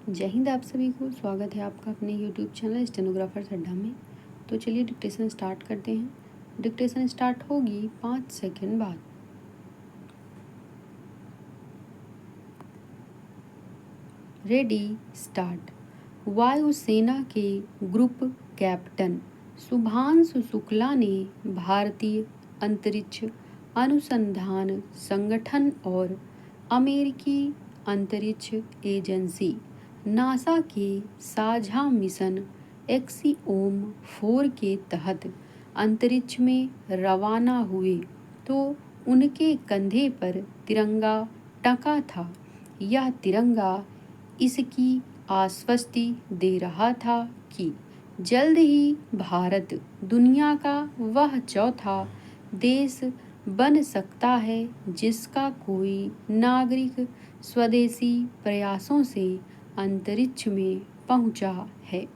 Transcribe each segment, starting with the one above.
जय हिंद। आप सभी को स्वागत है आपका अपने YouTube चैनल स्टेनोग्राफर्स अड्डा में। तो चलिए डिक्टेशन स्टार्ट करते हैं। डिक्टेशन स्टार्ट होगी 5 सेकंड बाद। Ready start. वायुसेना के ग्रुप कैप्टन शुभांशु शुक्ला ने भारतीय अंतरिक्ष अनुसंधान संगठन और अमेरिकी अंतरिक्ष एजेंसी नासा के साझा मिशन एक्सिओम 4 के तहत अंतरिक्ष में रवाना हुए तो उनके कंधे पर तिरंगा टंगा था। यह तिरंगा इसकी आश्वस्ति दे रहा था कि जल्द ही भारत दुनिया का वह चौथा देश बन सकता है जिसका कोई नागरिक स्वदेशी प्रयासों से अंतरिक्ष में पहुंचा है।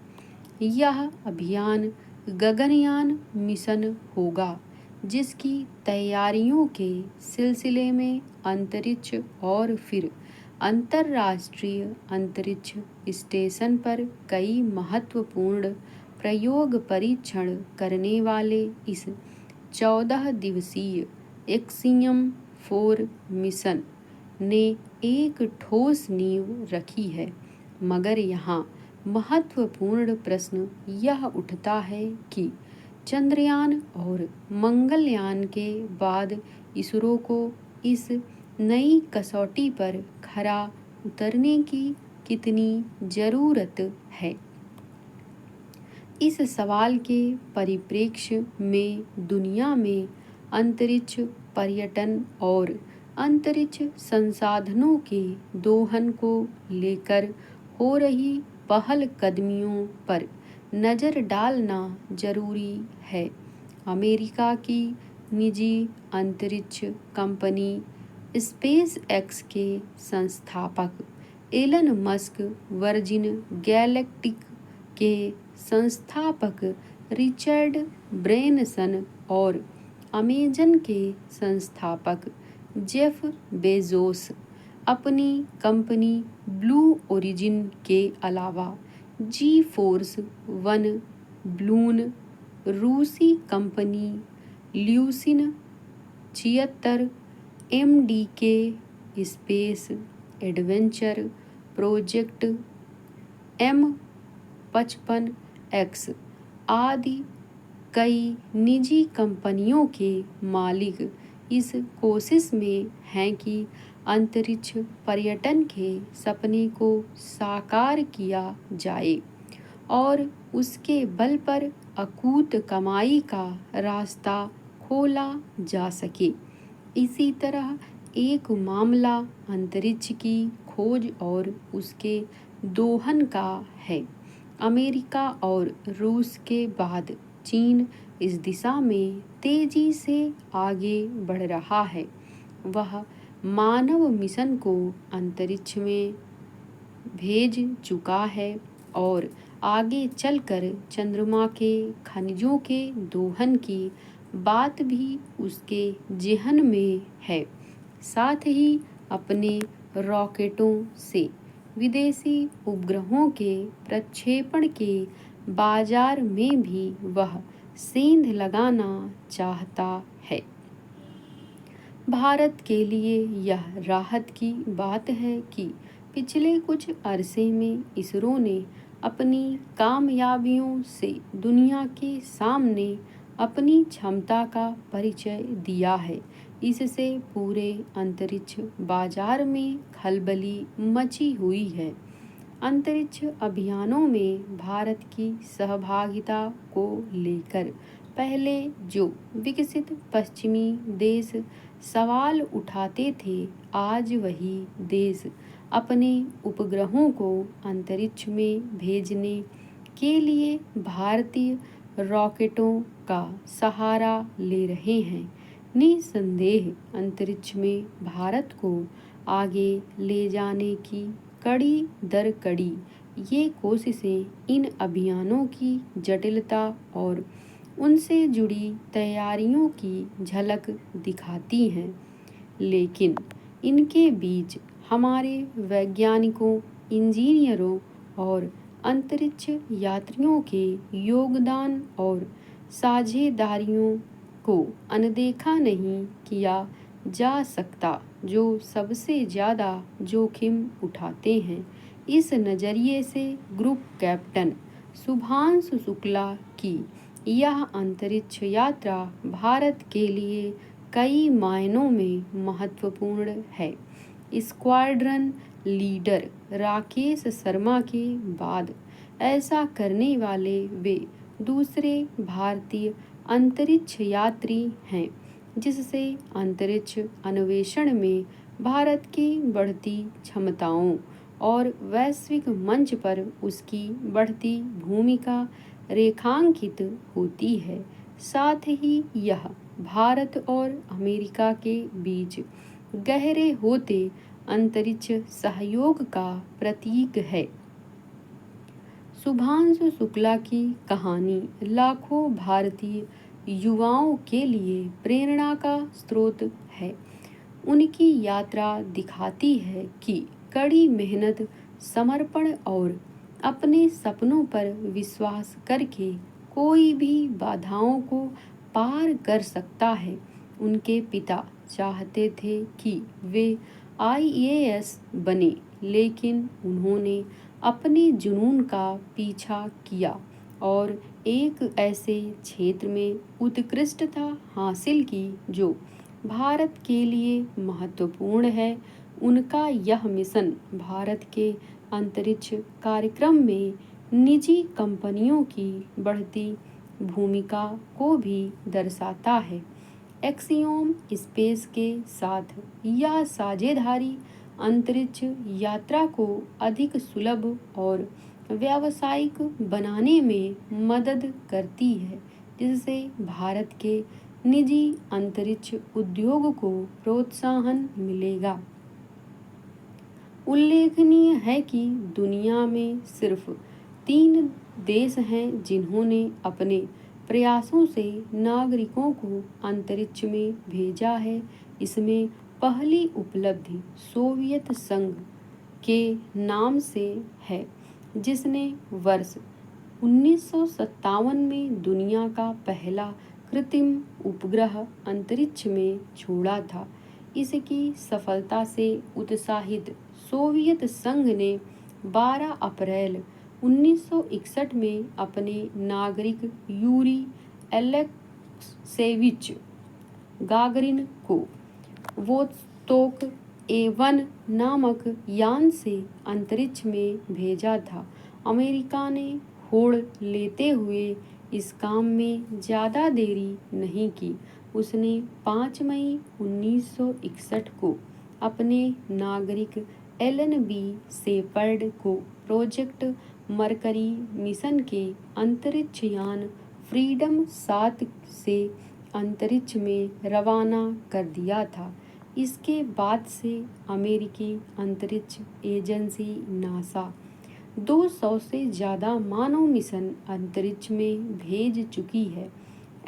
यह अभियान गगनयान मिशन होगा जिसकी तैयारियों के सिलसिले में अंतरिक्ष और फिर अंतर्राष्ट्रीय अंतरिक्ष स्टेशन पर कई महत्वपूर्ण प्रयोग परीक्षण करने वाले इस 14 दिवसीय एक्सियम 4 मिशन ने एक ठोस नींव रखी है। मगर यहाँ महत्वपूर्ण प्रश्न यह उठता है कि चंद्रयान और मंगलयान के बाद इसरो को इस नई कसौटी पर खरा उतरने की कितनी ज़रूरत है। इस सवाल के परिप्रेक्ष्य में दुनिया में अंतरिक्ष पर्यटन और अंतरिक्ष संसाधनों के दोहन को लेकर हो रही पहल कदमियों पर नज़र डालना जरूरी है। अमेरिका की निजी अंतरिक्ष कंपनी स्पेस एक्स के संस्थापक एलन मस्क, वर्जिन गैलेक्टिक के संस्थापक रिचर्ड ब्रेनसन और अमेजन के संस्थापक जेफ बेजोस अपनी कंपनी ब्लू ओरिजिन के अलावा जी फोर्स वन ब्लून, रूसी company leucine 76, MDK space adventure project M55X आदि कई निजी कंपनियों के मालिक इस कोशिश में हैं कि अंतरिक्ष पर्यटन के सपने को साकार किया जाए और उसके बल पर अकूत कमाई का रास्ता खोला जा सके। इसी तरह एक मामला अंतरिक्ष की खोज और उसके दोहन का है। अमेरिका और रूस के बाद चीन इस दिशा में तेजी से आगे बढ़ रहा है। वह मानव मिशन को अंतरिक्ष में भेज चुका है और आगे चलकर चंद्रमा के खनिजों के दोहन की बात भी उसके जेहन में है। साथ ही अपने रॉकेटों से विदेशी उपग्रहों के प्रक्षेपण के बाजार में भी वह सेंध लगाना चाहता है। भारत के लिए यह राहत की बात है कि पिछले कुछ अरसे में इसरो ने अपनी कामयाबियों से दुनिया के सामने अपनी क्षमता का परिचय दिया है। इससे पूरे अंतरिक्ष बाजार में खलबली मची हुई है। अंतरिक्ष अभियानों में भारत की सहभागिता को लेकर पहले जो विकसित पश्चिमी देश सवाल उठाते थे, आज वही देश अपने उपग्रहों को अंतरिक्ष में भेजने के लिए भारतीय रॉकेटों का सहारा ले रहे हैं। निसंदेह अंतरिक्ष में भारत को आगे ले जाने की कड़ी दर कड़ी ये कोशिशें इन अभियानों की जटिलता और उनसे जुड़ी तैयारियों की झलक दिखाती हैं। लेकिन इनके बीच हमारे वैज्ञानिकों इंजीनियरों और अंतरिक्ष यात्रियों के योगदान और साझेदारियों को अनदेखा नहीं किया जा सकता, जो सबसे ज़्यादा जोखिम उठाते हैं। इस नज़रिए से ग्रुप कैप्टन शुभांशु शुक्ला की यह अंतरिक्ष यात्रा भारत के लिए कई मायनों में महत्वपूर्ण है। स्क्वाड्रन लीडर राकेश शर्मा के बाद ऐसा करने वाले वे दूसरे भारतीय अंतरिक्ष यात्री हैं, जिससे अंतरिक्ष अन्वेषण में भारत की बढ़ती क्षमताओं और वैश्विक मंच पर उसकी बढ़ती भूमिका रेखांकित होती है। साथ ही यह भारत और अमेरिका के बीच गहरे होते अंतरिक्ष सहयोग का प्रतीक है। शुभांशु शुक्ला की कहानी लाखों भारतीय युवाओं के लिए प्रेरणा का स्रोत है। उनकी यात्रा दिखाती है कि कड़ी मेहनत, समर्पण और अपने सपनों पर विश्वास करके कोई भी बाधाओं को पार कर सकता है। उनके पिता चाहते थे कि वे IAS बने, लेकिन उन्होंने अपने जुनून का पीछा किया और एक ऐसे क्षेत्र में उत्कृष्टता हासिल की जो भारत के लिए महत्वपूर्ण है। उनका यह मिशन भारत के अंतरिक्ष कार्यक्रम में निजी कंपनियों की बढ़ती भूमिका को भी दर्शाता है। एक्सियोम स्पेस के साथ यह साझेदारी अंतरिक्ष यात्रा को अधिक सुलभ और व्यावसायिक बनाने में मदद करती है, जिससे भारत के निजी अंतरिक्ष उद्योग को प्रोत्साहन मिलेगा। उल्लेखनीय है कि दुनिया में सिर्फ 3 देश हैं जिन्होंने अपने प्रयासों से नागरिकों को अंतरिक्ष में भेजा है। इसमें पहली उपलब्धि सोवियत संघ के नाम से है, जिसने वर्ष 1957 में दुनिया का पहला कृत्रिम उपग्रह अंतरिक्ष में छोड़ा था। इसकी सफलता से उत्साहित सोवियत संघ ने 12 अप्रैल 1961 में अपने नागरिक यूरी एलेक्सेविच गागरिन को वोस्तोक A1 नामक यान से अंतरिक्ष में भेजा था। अमेरिका ने होड़ लेते हुए इस काम में ज़्यादा देरी नहीं की। उसने 5 मई 1961 को अपने नागरिक LNB शेपर्ड को प्रोजेक्ट मरकरी मिशन के अंतरिक्ष यान फ्रीडम 7 से अंतरिक्ष में रवाना कर दिया था। इसके बाद से अमेरिकी अंतरिक्ष एजेंसी नासा 200 से ज़्यादा मानव मिशन अंतरिक्ष में भेज चुकी है।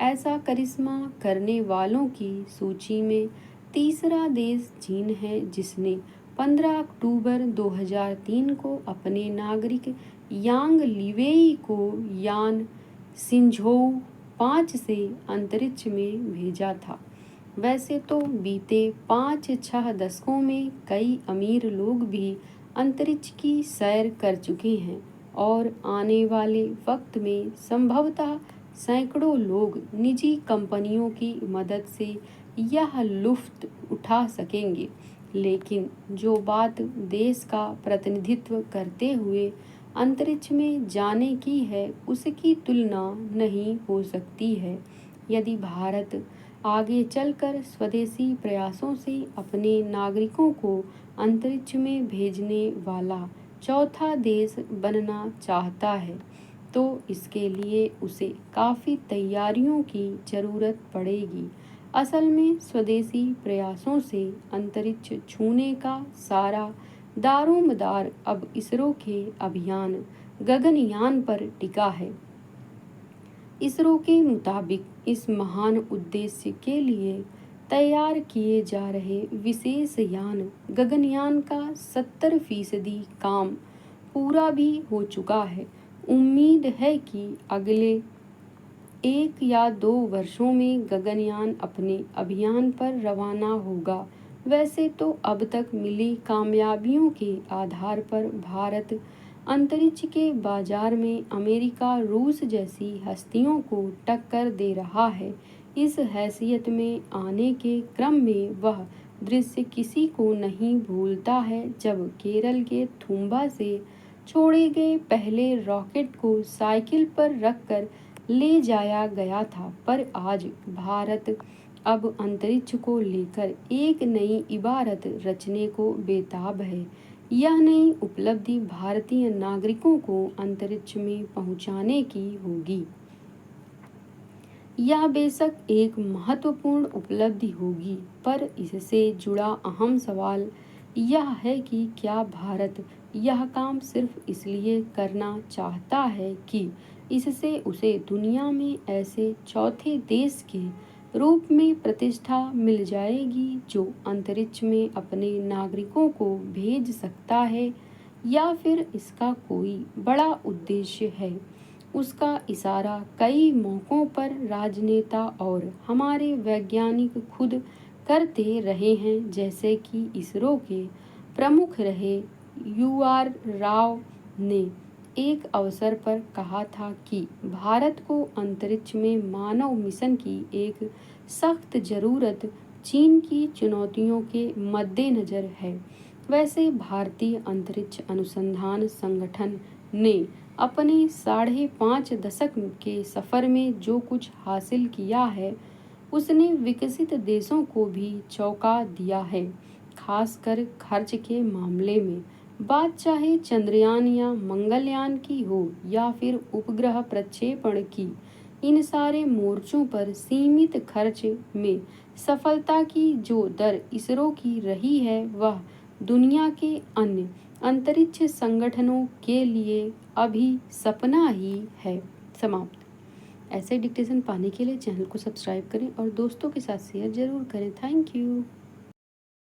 ऐसा करिश्मा करने वालों की सूची में तीसरा देश चीन है, जिसने 15 अक्टूबर 2003 को अपने नागरिक यांग लीवेई को यान सिंझोउ 5 से अंतरिक्ष में भेजा था। वैसे तो बीते 5-6 दशकों में कई अमीर लोग भी अंतरिक्ष की सैर कर चुके हैं और आने वाले वक्त में संभवतः सैकड़ों लोग निजी कंपनियों की मदद से यह लुत्फ उठा सकेंगे। लेकिन जो बात देश का प्रतिनिधित्व करते हुए अंतरिक्ष में जाने की है, उसकी तुलना नहीं हो सकती है। यदि भारत आगे चलकर स्वदेशी प्रयासों से अपने नागरिकों को अंतरिक्ष में भेजने वाला चौथा देश बनना चाहता है, तो इसके लिए उसे काफ़ी तैयारियों की ज़रूरत पड़ेगी। असल में स्वदेशी प्रयासों से अंतरिक्ष छूने का सारा दारोमदार अब इसरो के अभियान गगनयान पर टिका है। इसरो के मुताबिक इस महान उद्देश्य के लिए तैयार किए जा रहे विशेष यान गगनयान का 70% काम पूरा भी हो चुका है। उम्मीद है कि अगले 1 या 2 वर्षों में गगनयान अपने अभियान पर रवाना होगा। वैसे तो अब तक मिली कामयाबियों के आधार पर भारत अंतरिक्ष के बाजार में अमेरिका, रूस जैसी हस्तियों को टक्कर दे रहा है। इस हैसियत में आने के क्रम में वह दृश्य किसी को नहीं भूलता है जब केरल के थुम्बा से छोड़े गए पहले रॉकेट को साइकिल पर रखकर ले जाया गया था। पर आज भारत अब अंतरिक्ष को लेकर एक नई इबारत रचने को बेताब है। यह नई उपलब्धि भारतीय नागरिकों को अंतरिक्ष में पहुंचाने की होगी। यह बेशक एक महत्वपूर्ण उपलब्धि होगी, पर इससे जुड़ा अहम सवाल यह है कि क्या भारत यह काम सिर्फ इसलिए करना चाहता है कि इससे उसे दुनिया में ऐसे चौथे देश के रूप में प्रतिष्ठा मिल जाएगी जो अंतरिक्ष में अपने नागरिकों को भेज सकता है, या फिर इसका कोई बड़ा उद्देश्य है। उसका इशारा कई मौकों पर राजनेता और हमारे वैज्ञानिक खुद करते रहे हैं, जैसे कि इसरो के प्रमुख रहे UR राव ने एक अवसर पर कहा था कि भारत को अंतरिक्ष में मानव मिशन की एक सख्त ज़रूरत चीन की चुनौतियों के मद्देनज़र है। वैसे भारतीय अंतरिक्ष अनुसंधान संगठन ने अपने 5.5 दशक के सफ़र में जो कुछ हासिल किया है, उसने विकसित देशों को भी चौंका दिया है, खासकर खर्च के मामले में। बात चाहे चंद्रयान या मंगलयान की हो या फिर उपग्रह प्रक्षेपण की, इन सारे मोर्चों पर सीमित खर्च में सफलता की जो दर इसरो की रही है, वह दुनिया के अन्य अंतरिक्ष संगठनों के लिए अभी सपना ही है। समाप्त। ऐसे डिक्टेशन पाने के लिए चैनल को सब्सक्राइब करें और दोस्तों के साथ शेयर जरूर करें। Thank you.